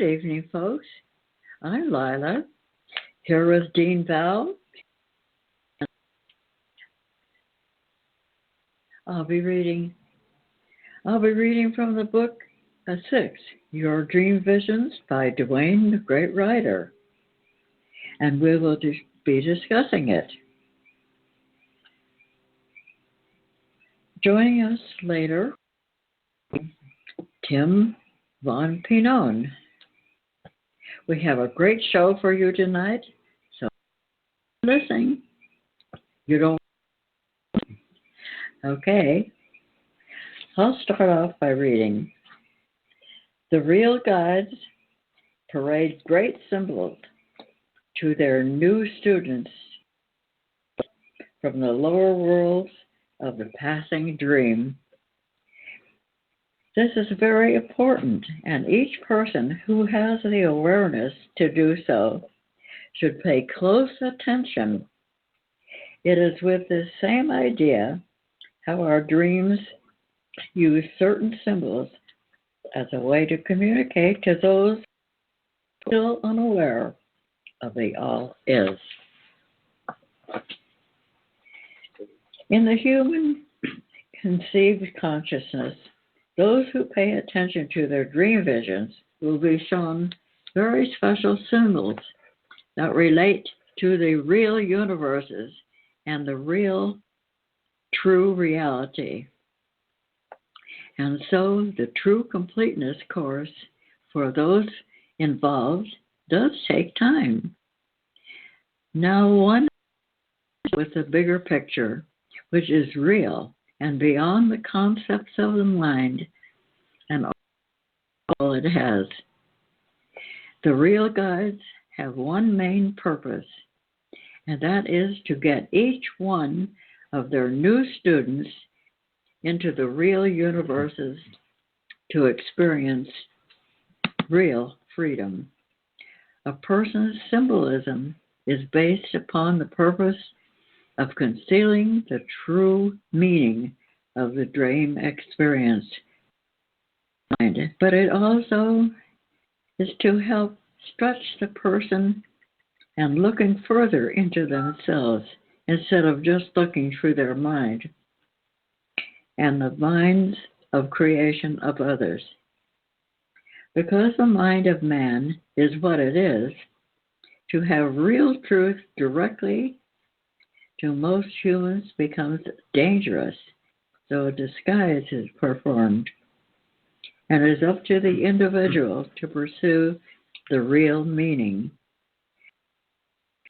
Good evening, folks. I'm Lila, here with Dean Val. I'll be reading from the book 6, Your Dream Visions by Dwayne, the Great Writer. And we will be discussing it. Joining us later, Tim von Pinnon. We have a great show for you tonight, so listen. You don't. Okay. I'll start off by reading. The real guides parade great symbols to their new students from the lower worlds of the passing dream. This is very important, and each person who has the awareness to do so should pay close attention. It is with this same idea how our dreams use certain symbols as a way to communicate to those still unaware of the all is. In the human conceived consciousness, those who pay attention to their dream visions will be shown very special symbols that relate to the real universes and the real true reality. And so the true completeness course for those involved does take time. Now, one with the bigger picture, which is real and beyond the concepts of the mind and all it has. The real guides have one main purpose, and that is to get each one of their new students into the real universes to experience real freedom. A person's symbolism is based upon the purpose of concealing the true meaning of the dream experience. But it also is to help stretch the person and looking further into themselves instead of just looking through their mind and the minds of creation of others. Because the mind of man is what it is, to have real truth directly to most humans becomes dangerous, so a disguise is performed, and it is up to the individual to pursue the real meaning.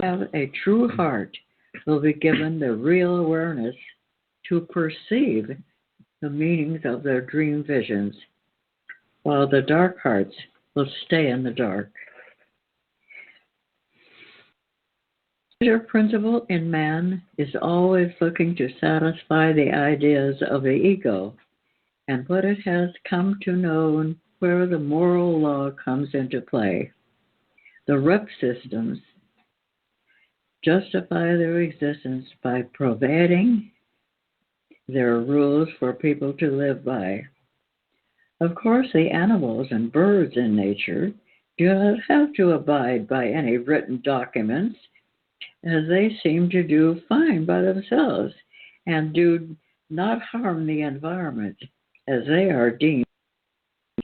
To have a true heart will be given the real awareness to perceive the meanings of their dream visions, while the dark hearts will stay in the dark. The major principle in man is always looking to satisfy the ideas of the ego and what it has come to know where the moral law comes into play. The rep systems justify their existence by providing their rules for people to live by. Of course, the animals and birds in nature do not have to abide by any written documents, as they seem to do fine by themselves and do not harm the environment, as they are deemed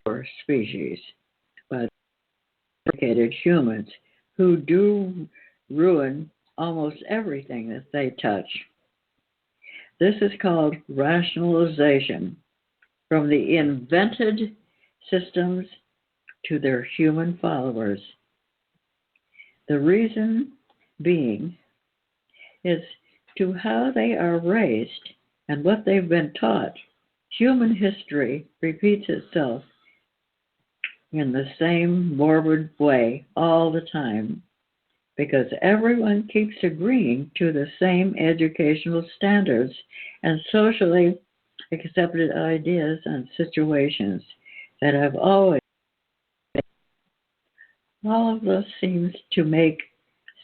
for species by educated humans who do ruin almost everything that they touch. This is called rationalization, from the invented systems to their human followers. The reason being is to how they are raised and what they've been taught. Human history repeats itself in the same morbid way all the time because everyone keeps agreeing to the same educational standards and socially accepted ideas and situations that have always. All of this seems to make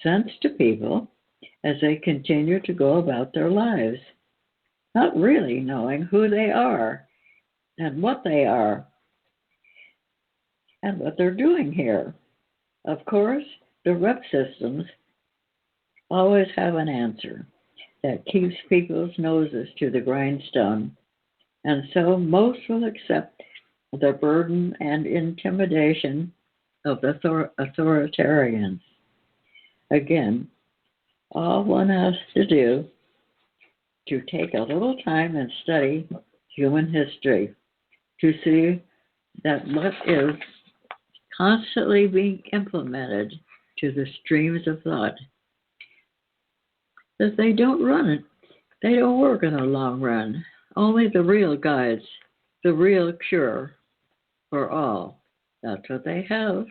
sense to people as they continue to go about their lives, not really knowing who they are and what they are. and what they're doing here. Of course, the rep systems always have an answer that keeps people's noses to the grindstone, and so most will accept the burden and intimidation of the authoritarians. Again, all one has to do to take a little time and study human history to see that what is constantly being implemented to the streams of thought, that they don't run it, they don't work in the long run. Only the real guides, the real cure for all. That's what they have.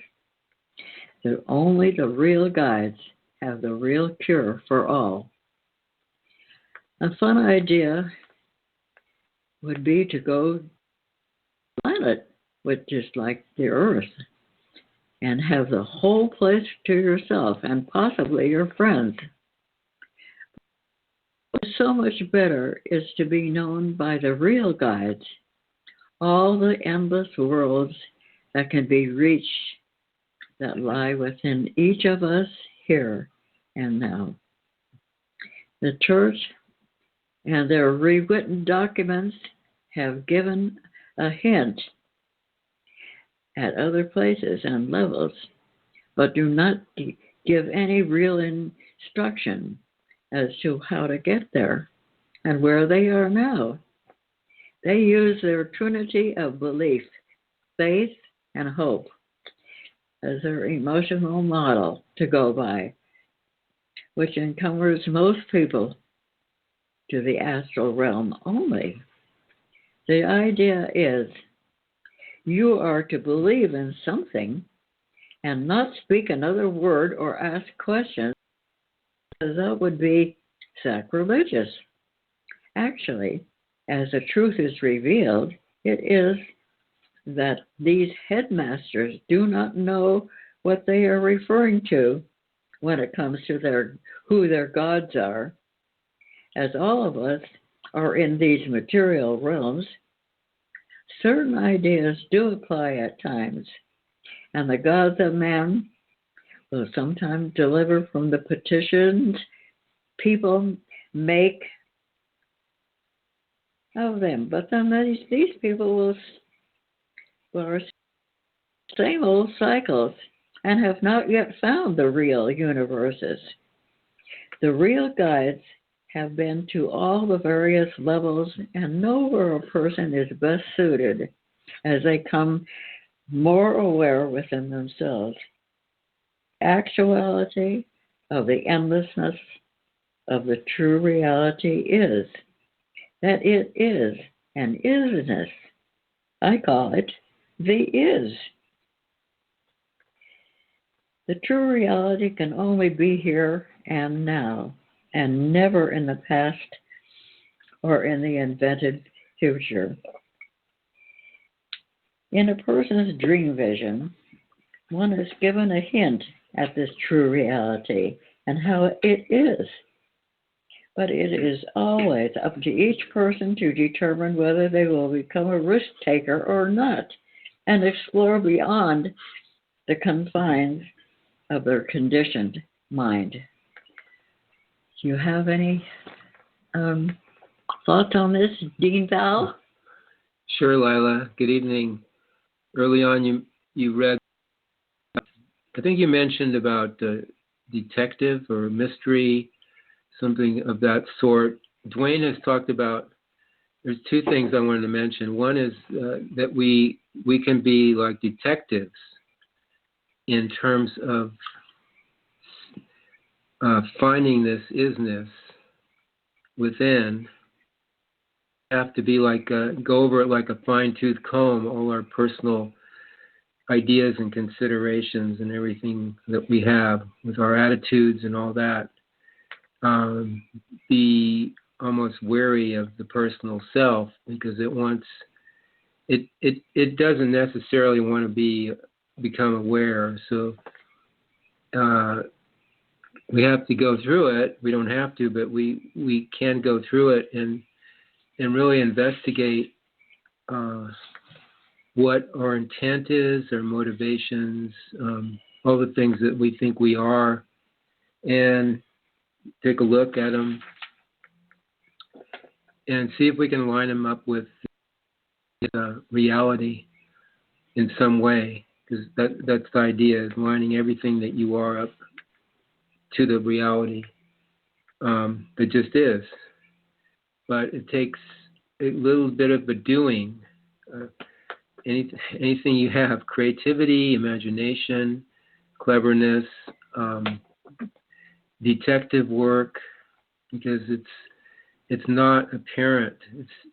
Only the real guides have the real cure for all. A fun idea would be to go to a planet, which is like the Earth, and have the whole place to yourself and possibly your friends. But so much better is to be known by the real guides, all the endless worlds that can be reached that lie within each of us here and now. The Church and their rewritten documents have given a hint at other places and levels, but do not give any real instruction as to how to get there and where they are now. They use their trinity of belief, faith, and hope as their emotional model to go by, which encumbers most people to the astral realm only. The idea is you are to believe in something and not speak another word or ask questions, because that would be sacrilegious. Actually, as the truth is revealed, it is that these headmasters do not know what they are referring to when it comes to who their gods are. As all of us are in these material realms, certain ideas do apply at times, and the gods of man will sometimes deliver from the petitions people make of them. But then these people will same old cycles and have not yet found the real universes. The real guides have been to all the various levels and know where a person is best suited as they come more aware within themselves. Actuality of the endlessness of the true reality is that it is an isness. I call it the is. The true reality can only be here and now, and never in the past or in the invented future. In a person's dream vision, one is given a hint at this true reality and how it is. But it is always up to each person to determine whether they will become a risk taker or not and explore beyond the confines of their conditioned mind. Do you have any thoughts on this, Dean Val? Sure, Lila. Good evening. Early on, you read, I think you mentioned about detective or mystery, something of that sort. Dwayne has talked about, there's two things I wanted to mention. One is that we can be like detectives in terms of finding this isness within. Have to be like go over it like a fine-tooth comb, all our personal ideas and considerations and everything that we have with our attitudes and all that. Be almost wary of the personal self because it doesn't necessarily want to become aware. So we have to go through it. We don't have to, but we can go through it and really investigate what our intent is, our motivations, all the things that we think we are, and take a look at them and see if we can line them up with reality in some way, because that's the idea, is lining everything that you are up to the reality that just is. But it takes a little bit of a doing. Anything you have, creativity, imagination, cleverness, detective work, because it's not apparent.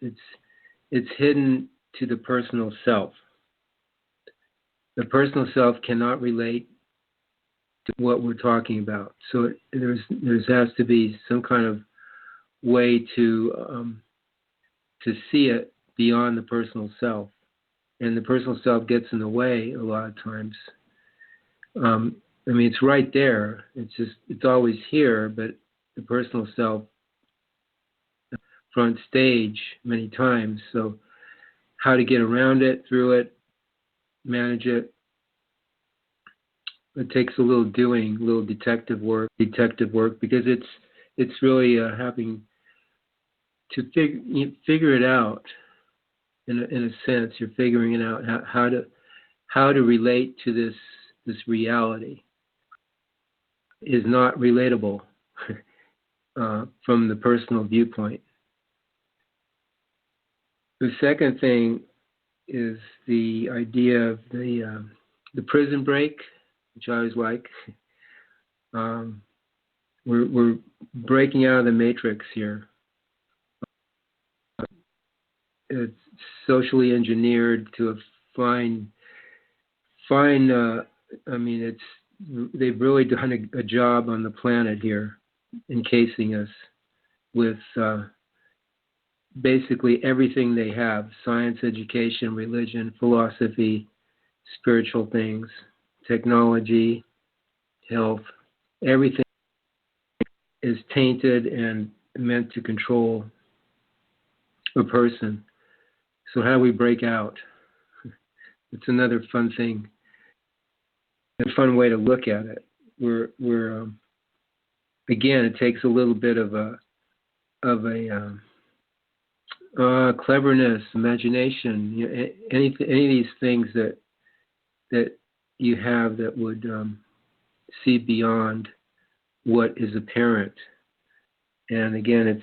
It's hidden to the personal self. The personal self cannot relate to what we're talking about. So there has to be some kind of way to see it beyond the personal self, and the personal self gets in the way a lot of times. I mean, it's right there. It's always here, but the personal self front stage many times. So how to get around it, through it, manage it. It takes a little doing, a little detective work, because it's really having to figure it out. In a sense, you're figuring it out how to relate to this reality is not relatable from the personal viewpoint. The second thing is the idea of the prison break, which I always like. We're breaking out of the matrix here. It's socially engineered to a fine. I mean, they've really done a job on the planet here, encasing us with basically everything they have: science, education, religion, philosophy, spiritual things, technology, health. Everything is tainted and meant to control a person. So how do we break out? It's another fun thing, a fun way to look at it. We're again, it takes a little bit of a cleverness, imagination, any of these things that you have that would see beyond what is apparent. And again,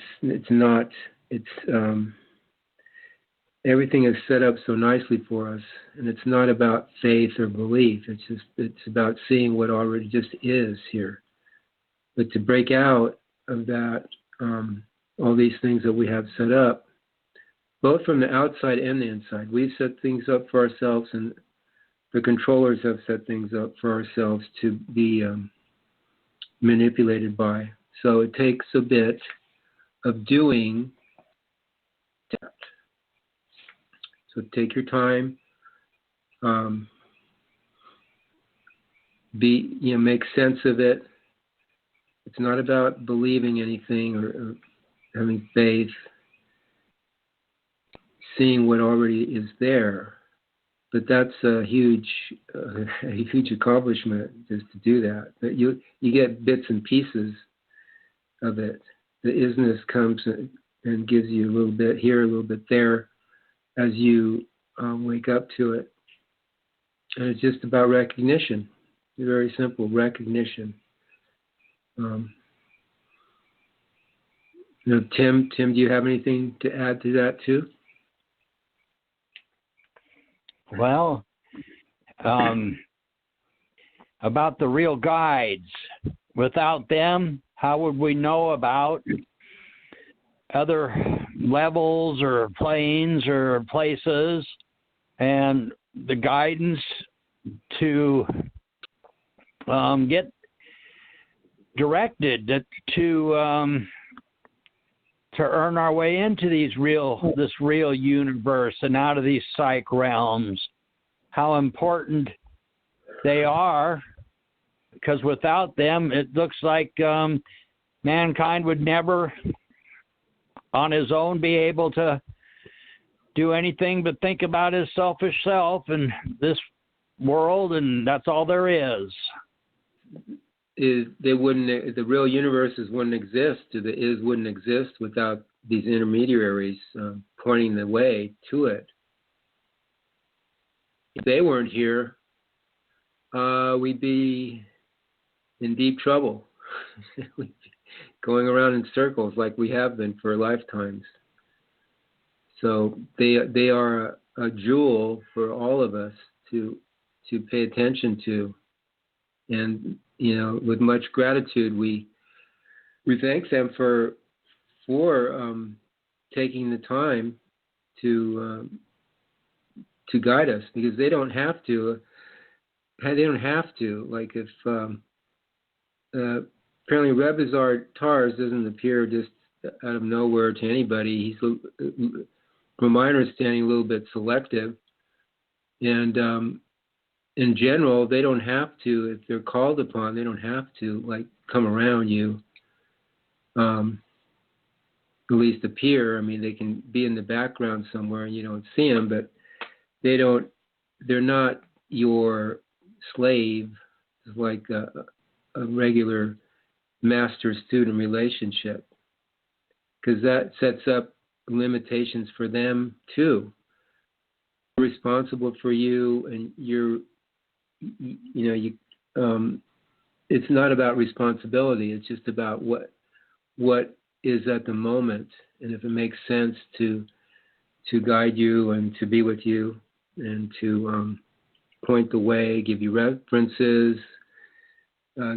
everything is set up so nicely for us, and it's not about faith or belief. It's about seeing what already just is here. But to break out of that, all these things that we have set up, both from the outside and the inside, we've set things up for ourselves, and the controllers have set things up for ourselves to be manipulated by. So it takes a bit of doing that. So take your time, make sense of it. It's not about believing anything or having faith, seeing what already is there. But that's a huge accomplishment, just to do that. But you get bits and pieces of it. The isness comes and gives you a little bit here, a little bit there, as you wake up to it. And it's just about recognition. It's very simple, recognition. Tim, do you have anything to add to that too? Well, about the real guides. Without them, how would we know about other levels or planes or places, and the guidance to get directed to earn our way into this real universe and out of these psych realms? How important they are, because without them, it looks like mankind would never on his own be able to do anything but think about his selfish self and this world, and that's all there is. They wouldn't. The real universes wouldn't exist. The is wouldn't exist without these intermediaries pointing the way to it. If they weren't here, we'd be in deep trouble. We'd be going around in circles like we have been for lifetimes. So they are a jewel for all of us to pay attention to, and with much gratitude we thank them for taking the time to guide us, because they don't have to. Like if apparently Rebizar Tars doesn't appear just out of nowhere to anybody. He's, from my understanding, a little bit selective, and in general, they don't have to. If they're called upon, they don't have to come around you. At least appear. I mean, they can be in the background somewhere and you don't see them, but they're not your slave. It's like a regular master-student relationship, because that sets up limitations for them too. They're responsible for you, and it's not about responsibility. It's just about what is at the moment, and if it makes sense to guide you and to be with you and to point the way, give you references,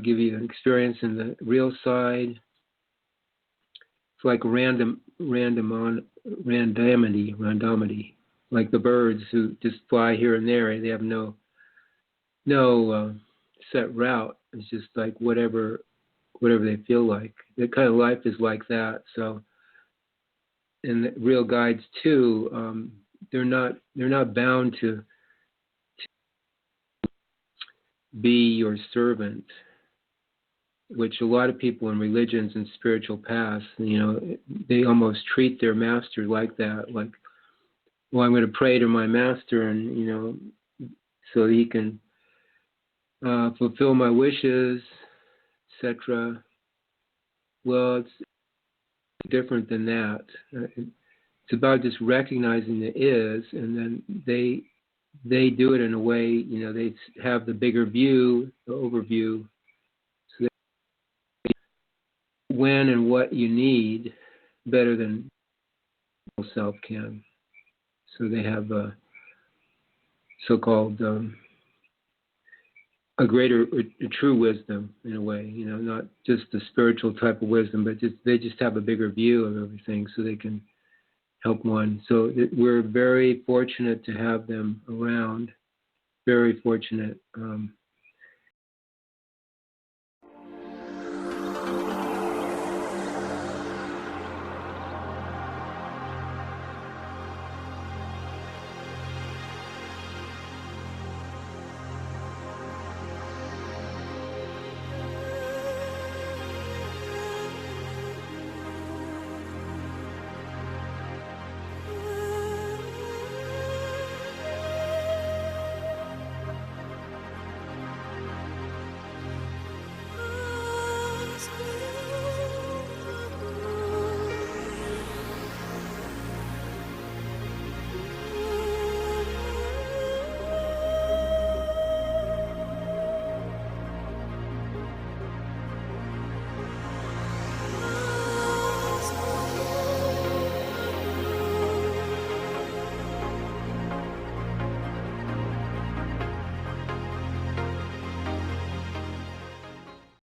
give you an experience in the real side. It's like randomity, like the birds who just fly here and there. They have no set route. It's just like whatever they feel like. That kind of life is like that. So, and the real guides too, they're not bound to be your servant, which a lot of people in religions and spiritual paths, they almost treat their master like that. Like, well, I'm going to pray to my master, and so he can fulfill my wishes, etc. Well, it's different than that. It's about just recognizing the is, and then they do it in a way, they have the bigger view, the overview, so they when and what you need better than self can. So they have a so-called a true wisdom in a way, not just the spiritual type of wisdom, but they just have a bigger view of everything, so they can help one. So we're very fortunate to have them around. Very fortunate.